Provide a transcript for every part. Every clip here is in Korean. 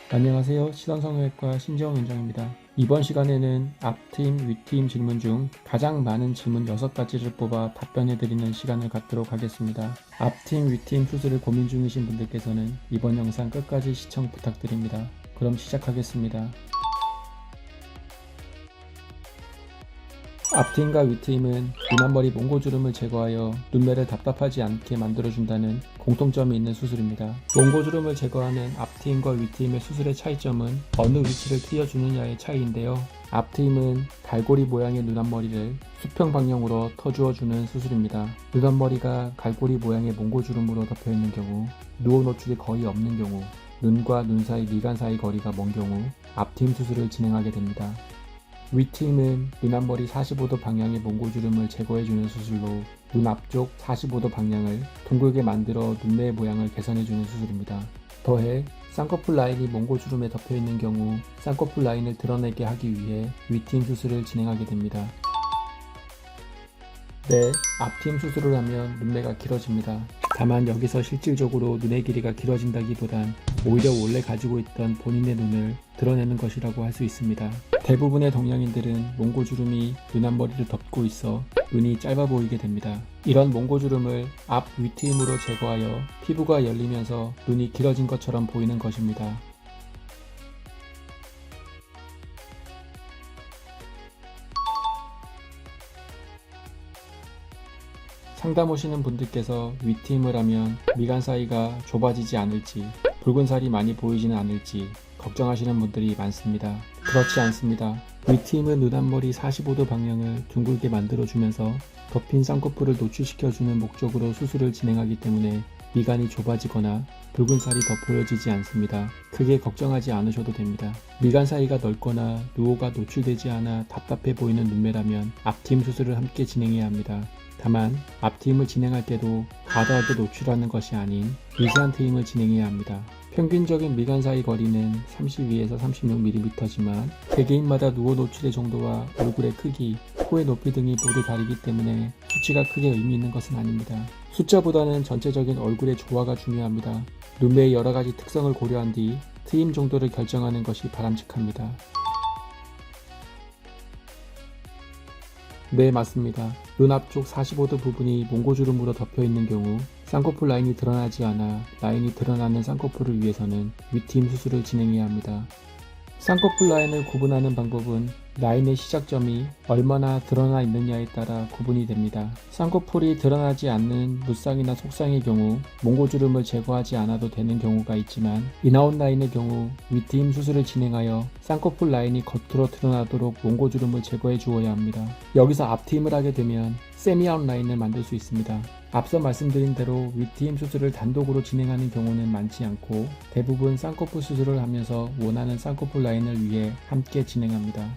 안녕하세요. 시선성형외과 신재영 원장입니다. 이번 시간에는 앞팀, 윗팀 질문 중 가장 많은 질문 6가지를 뽑아 답변해드리는 시간을 갖도록 하겠습니다. 앞팀, 윗팀 수술을 고민 중이신 분들께서는 이번 영상 끝까지 시청 부탁드립니다. 그럼 시작하겠습니다. 앞팀과 윗팀은 눈 앞머리 몽고주름을 제거하여 눈매를 답답하지 않게 만들어준다는 공통점이 있는 수술입니다. 몽고주름을 제거하는 앞팀과 윗팀의 수술의 차이점은 어느 위치를 트여주느냐의 차이인데요. 앞팀은 갈고리 모양의 눈 앞머리를 수평 방향으로 터주어주는 수술입니다. 눈 앞머리가 갈고리 모양의 몽고주름으로 덮여있는 경우, 누워 노출이 거의 없는 경우, 눈과 눈 사이 미간 사이 거리가 먼 경우 앞팀 수술을 진행하게 됩니다. 윗팀은 눈 앞머리 45도 방향의 몽고주름을 제거해주는 수술로 눈 앞쪽 45도 방향을 둥글게 만들어 눈매 모양을 개선해주는 수술입니다. 더해 쌍꺼풀 라인이 몽고주름에 덮여있는 경우 쌍꺼풀 라인을 드러내게 하기 위해 윗팀 수술을 진행하게 됩니다. 네, 앞팀 수술을 하면 눈매가 길어집니다. 다만 여기서 실질적으로 눈의 길이가 길어진다기보단 오히려 원래 가지고 있던 본인의 눈을 드러내는 것이라고 할 수 있습니다. 대부분의 동양인들은 몽고주름이 눈 앞머리를 덮고 있어 눈이 짧아 보이게 됩니다. 이런 몽고주름을 앞 윗트임으로 제거하여 피부가 열리면서 눈이 길어진 것처럼 보이는 것입니다. 상담 오시는 분들께서 윗트임을 하면 미간 사이가 좁아지지 않을지, 붉은 살이 많이 보이지는 않을지 걱정하시는 분들이 많습니다. 그렇지 않습니다. 윗트임은 눈 앞머리 45도 방향을 둥글게 만들어주면서 덮인 쌍꺼풀을 노출시켜주는 목적으로 수술을 진행하기 때문에 미간이 좁아지거나 붉은 살이 더 보여지지 않습니다. 크게 걱정하지 않으셔도 됩니다. 미간 사이가 넓거나 누오가 노출되지 않아 답답해 보이는 눈매라면 앞트임 수술을 함께 진행해야 합니다. 다만 앞트임을 진행할 때도 과다하게 노출하는 것이 아닌 미세한 트임을 진행해야 합니다. 평균적인 미간 사이 거리는 32에서 36mm지만 개개인마다 누오 노출의 정도와 얼굴의 크기, 코의 높이 등이 모두 다르기 때문에 수치가 크게 의미 있는 것은 아닙니다. 숫자보다는 전체적인 얼굴의 조화가 중요합니다. 눈매의 여러가지 특성을 고려한 뒤 트임 정도를 결정하는 것이 바람직합니다. 네, 맞습니다. 눈 앞쪽 45도 부분이 몽고주름으로 덮여있는 경우 쌍꺼풀 라인이 드러나지 않아 라인이 드러나는 쌍꺼풀을 위해서는 윗트임 수술을 진행해야 합니다. 쌍꺼풀 라인을 구분하는 방법은 라인의 시작점이 얼마나 드러나 있느냐에 따라 구분이 됩니다. 쌍꺼풀이 드러나지 않는 무쌍이나 속쌍의 경우 몽고주름을 제거하지 않아도 되는 경우가 있지만 인아웃 라인의 경우 윗트임 수술을 진행하여 쌍꺼풀 라인이 겉으로 드러나도록 몽고주름을 제거해 주어야 합니다. 여기서 앞트임을 하게 되면 세미아웃 라인을 만들 수 있습니다. 앞서 말씀드린 대로 윗트임 수술을 단독으로 진행하는 경우는 많지 않고 대부분 쌍꺼풀 수술을 하면서 원하는 쌍꺼풀 라인을 위해 함께 진행합니다.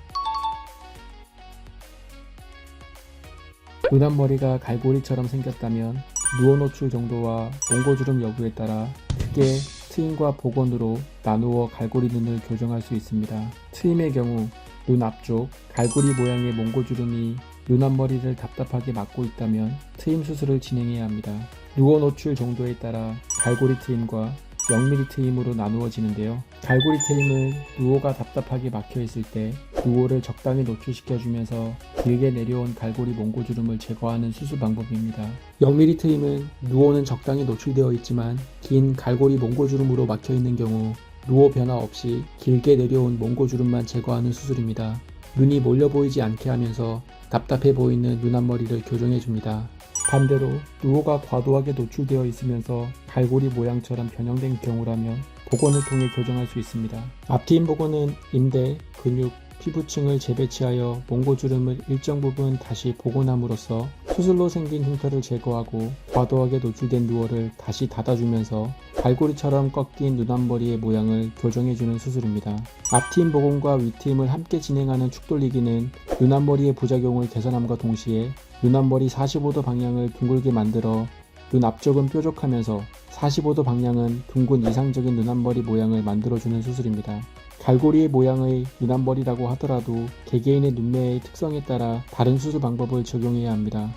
눈 앞머리가 갈고리처럼 생겼다면 누워 노출 정도와 몽고주름 여부에 따라 크게 트임과 복원으로 나누어 갈고리 눈을 교정할 수 있습니다. 트임의 경우 눈 앞쪽 갈고리 모양의 몽고주름이 눈 앞머리를 답답하게 막고 있다면 트임 수술을 진행해야 합니다. 누워 노출 정도에 따라 갈고리 트임과 0mm 트임으로 나누어지는데요. 갈고리 트임은 누오가 답답하게 막혀 있을 때 누오를 적당히 노출시켜주면서 길게 내려온 갈고리 몽고주름을 제거하는 수술 방법입니다. 0mm 트임은 누오는 적당히 노출되어 있지만 긴 갈고리 몽고주름으로 막혀 있는 경우 누오 변화 없이 길게 내려온 몽고주름만 제거하는 수술입니다. 눈이 몰려 보이지 않게 하면서 답답해 보이는 눈 앞머리를 교정해줍니다. 반대로 누오가 과도하게 노출되어 있으면서 갈고리 모양처럼 변형된 경우라면 복원을 통해 교정할 수 있습니다. 앞트임 복원은 인대, 근육, 피부층을 재배치하여 몽고주름을 일정 부분 다시 복원함으로써 수술로 생긴 흉터를 제거하고 과도하게 노출된 누오를 다시 닫아주면서 갈고리처럼 꺾인 눈 앞머리의 모양을 교정해주는 수술입니다. 앞트임 복원과 윗트임을 함께 진행하는 축 돌리기는 눈 앞머리의 부작용을 개선함과 동시에 눈 앞머리 45도 방향을 둥글게 만들어 눈 앞쪽은 뾰족하면서 45도 방향은 둥근 이상적인 눈 앞머리 모양을 만들어주는 수술입니다. 갈고리의 모양의 눈 앞머리라고 하더라도 개개인의 눈매의 특성에 따라 다른 수술 방법을 적용해야 합니다.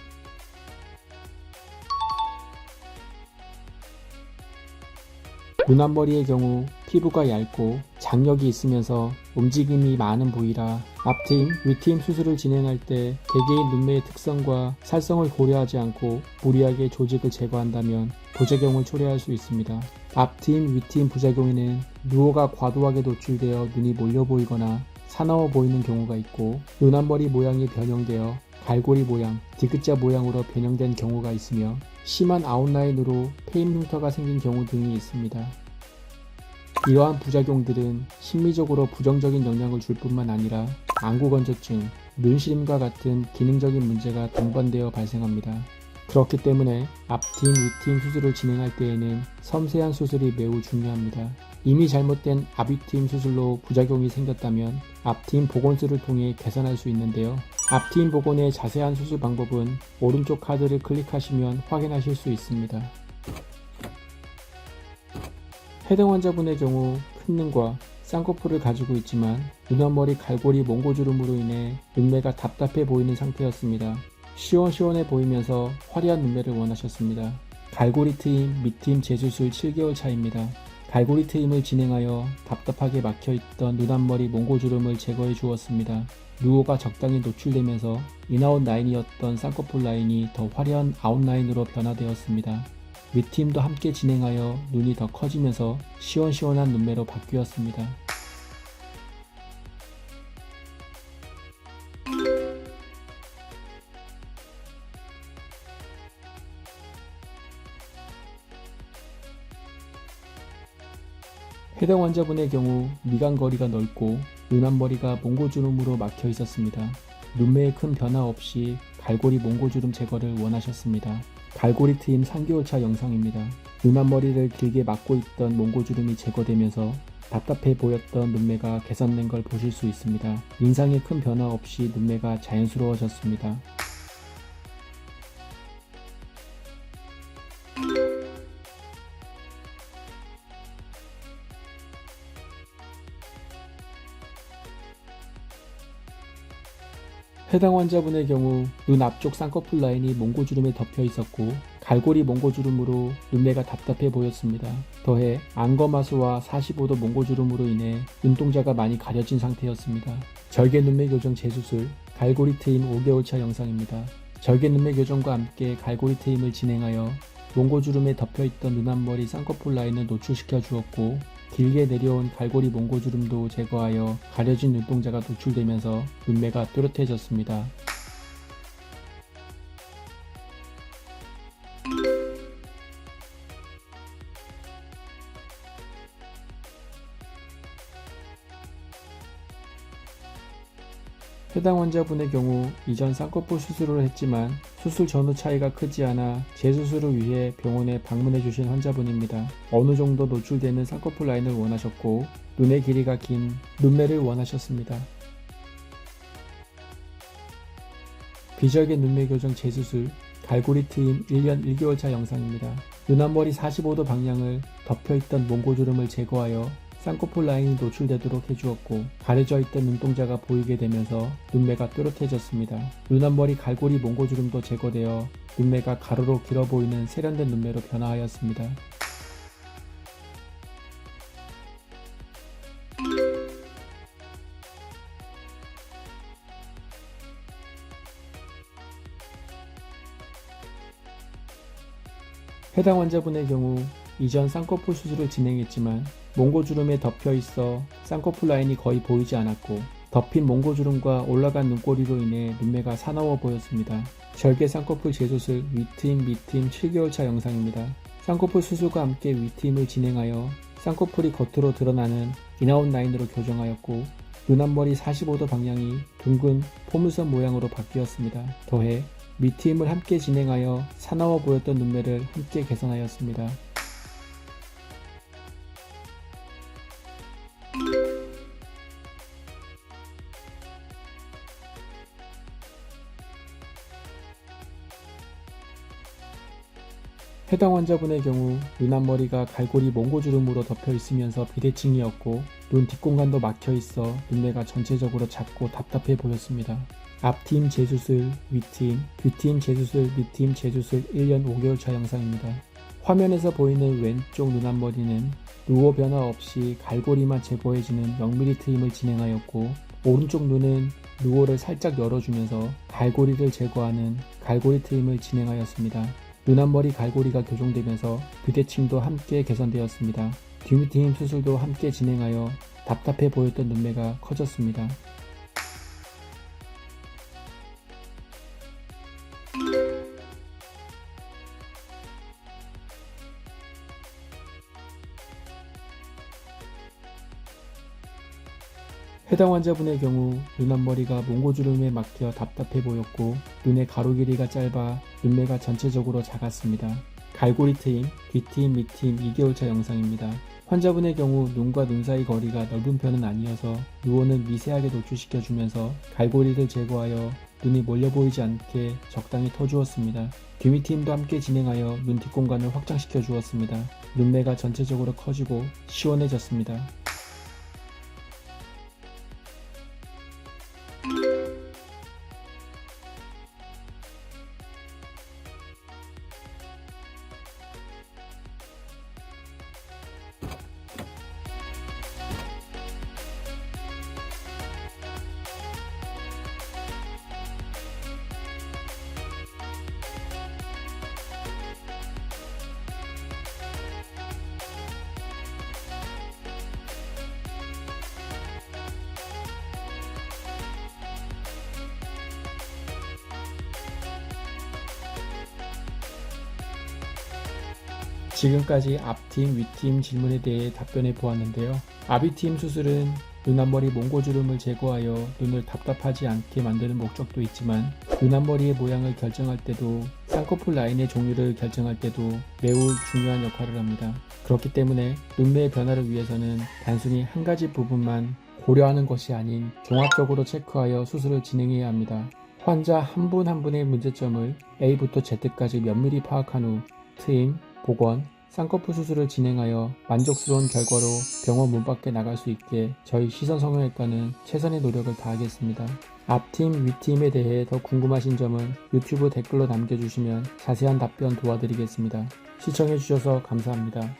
눈 앞머리의 경우 피부가 얇고 장력이 있으면서 움직임이 많은 부위라 앞트임, 윗트임 수술을 진행할 때 개개인 눈매의 특성과 살성을 고려하지 않고 무리하게 조직을 제거한다면 부작용을 초래할 수 있습니다. 앞트임, 윗트임 부작용에는 누오가 과도하게 노출되어 눈이 몰려 보이거나 사나워 보이는 경우가 있고 눈 앞머리 모양이 변형되어 갈고리 모양, 디귿자 모양으로 변형된 경우가 있으며 심한 아웃라인으로 페임 흉터가 생긴 경우 등이 있습니다. 이러한 부작용들은 심리적으로 부정적인 영향을 줄 뿐만 아니라 안구건조증, 눈시림과 같은 기능적인 문제가 동반되어 발생합니다. 그렇기 때문에 앞트임, 윗트임 수술을 진행할 때에는 섬세한 수술이 매우 중요합니다. 이미 잘못된 앞윗트임 수술로 부작용이 생겼다면 앞트임 복원술을 통해 개선할 수 있는데요. 앞트임 복원의 자세한 수술 방법은 오른쪽 카드를 클릭하시면 확인하실 수 있습니다. 해당 환자분의 경우 큰 눈과 쌍꺼풀을 가지고 있지만 눈앞머리 갈고리 몽고주름으로 인해 눈매가 답답해 보이는 상태였습니다. 시원시원해 보이면서 화려한 눈매를 원하셨습니다. 갈고리 트임, 밑트임 재수술 7개월 차입니다. 갈고리 트임을 진행하여 답답하게 막혀있던 눈앞머리 몽고주름을 제거해 주었습니다. 누오가 적당히 노출되면서 인아웃 라인이었던 쌍꺼풀 라인이 더 화려한 아웃라인으로 변화되었습니다. 윗트임도 함께 진행하여 눈이 더 커지면서 시원시원한 눈매로 바뀌었습니다. 해당 환자분의 경우 미간거리가 넓고 눈앞머리가 몽고주름으로 막혀 있었습니다. 눈매에 큰 변화 없이 갈고리 몽고주름 제거를 원하셨습니다. 갈고리 트임 3개월차 영상입니다. 눈앞머리를 길게 막고 있던 몽고주름이 제거되면서 답답해 보였던 눈매가 개선된 걸 보실 수 있습니다. 인상에 큰 변화 없이 눈매가 자연스러워졌습니다. 해당 환자분의 경우 눈 앞쪽 쌍꺼풀 라인이 몽고주름에 덮여 있었고 갈고리 몽고주름으로 눈매가 답답해 보였습니다. 더해 안검하수와 45도 몽고주름으로 인해 눈동자가 많이 가려진 상태였습니다. 절개 눈매 교정 재수술 갈고리 트임 5개월차 영상입니다. 절개 눈매 교정과 함께 갈고리 트임을 진행하여 몽고주름에 덮여있던 눈앞머리 쌍꺼풀 라인을 노출시켜 주었고 길게 내려온 갈고리 몽고주름도 제거하여 가려진 눈동자가 노출되면서 눈매가 또렷해졌습니다. 해당 환자분의 경우 이전 쌍꺼풀 수술을 했지만 수술 전후 차이가 크지 않아 재수술을 위해 병원에 방문해 주신 환자분입니다. 어느 정도 노출되는 쌍꺼풀 라인을 원하셨고 눈의 길이가 긴 눈매를 원하셨습니다. 비절개 눈매 교정 재수술 갈고리 트임 1년 1개월차 영상입니다. 눈앞머리 45도 방향을 덮여있던 몽고주름을 제거하여 쌍꺼풀 라인이 노출되도록 해주었고 가려져 있던 눈동자가 보이게 되면서 눈매가 또렷해졌습니다. 눈앞머리 갈고리 몽고주름도 제거되어 눈매가 가로로 길어 보이는 세련된 눈매로 변화하였습니다. 해당 환자분의 경우 이전 쌍꺼풀 수술을 진행했지만 몽고주름에 덮여 있어 쌍꺼풀 라인이 거의 보이지 않았고 덮인 몽고주름과 올라간 눈꼬리로 인해 눈매가 사나워 보였습니다. 절개 쌍꺼풀 재수술 윗트임 밑트임 7개월차 영상입니다. 쌍꺼풀 수술과 함께 윗트임을 진행하여 쌍꺼풀이 겉으로 드러나는 인아웃 라인으로 교정하였고 눈앞머리 45도 방향이 둥근 포물선 모양으로 바뀌었습니다. 더해 밑트임을 함께 진행하여 사나워 보였던 눈매를 함께 개선하였습니다. 해당 환자분의 경우 눈앞머리가 갈고리 몽고주름으로 덮여 있으면서 비대칭이었고 눈 뒷공간도 막혀 있어 눈매가 전체적으로 작고 답답해 보였습니다. 앞트임 재수술 윗트임, 뒤트임 재수술 밑트임 재수술 1년 5개월차 영상입니다. 화면에서 보이는 왼쪽 눈 앞머리는 누워 변화 없이 갈고리만 제거해주는 0mm 트임을 진행하였고, 오른쪽 눈은 누워를 살짝 열어주면서 갈고리를 제거하는 갈고리 트임을 진행하였습니다. 눈 앞머리 갈고리가 교정되면서 비대칭도 함께 개선되었습니다. 뒷트임 수술도 함께 진행하여 답답해 보였던 눈매가 커졌습니다. 해당 환자분의 경우 눈 앞머리가 몽고주름에 막혀 답답해 보였고, 눈의 가로 길이가 짧아 눈매가 전체적으로 작았습니다. 갈고리 트임, 뒷트임, 밑트임 2개월차 영상입니다. 환자분의 경우 눈과 눈 사이 거리가 넓은 편은 아니어서 누워는 미세하게 노출시켜주면서 갈고리를 제거하여 눈이 몰려 보이지 않게 적당히 터주었습니다. 뒷트임도 함께 진행하여 눈 뒷공간을 확장시켜 주었습니다. 눈매가 전체적으로 커지고 시원해졌습니다. 지금까지 앞팀, 윗팀 질문에 대해 답변해 보았는데요. 앞위팀 수술은 눈 앞머리 몽고주름을 제거하여 눈을 답답하지 않게 만드는 목적도 있지만, 눈 앞머리의 모양을 결정할 때도 쌍꺼풀 라인의 종류를 결정할 때도 매우 중요한 역할을 합니다. 그렇기 때문에 눈매의 변화를 위해서는 단순히 한 가지 부분만 고려하는 것이 아닌 종합적으로 체크하여 수술을 진행해야 합니다. 환자 한 분 한 분의 문제점을 A부터 Z까지 면밀히 파악한 후 트임, 복원, 쌍꺼풀 수술을 진행하여 만족스러운 결과로 병원 문 밖에 나갈 수 있게 저희 시선성형외과는 최선의 노력을 다하겠습니다. 앞팀, 윗팀에 대해 더 궁금하신 점은 유튜브 댓글로 남겨주시면 자세한 답변 도와드리겠습니다. 시청해주셔서 감사합니다.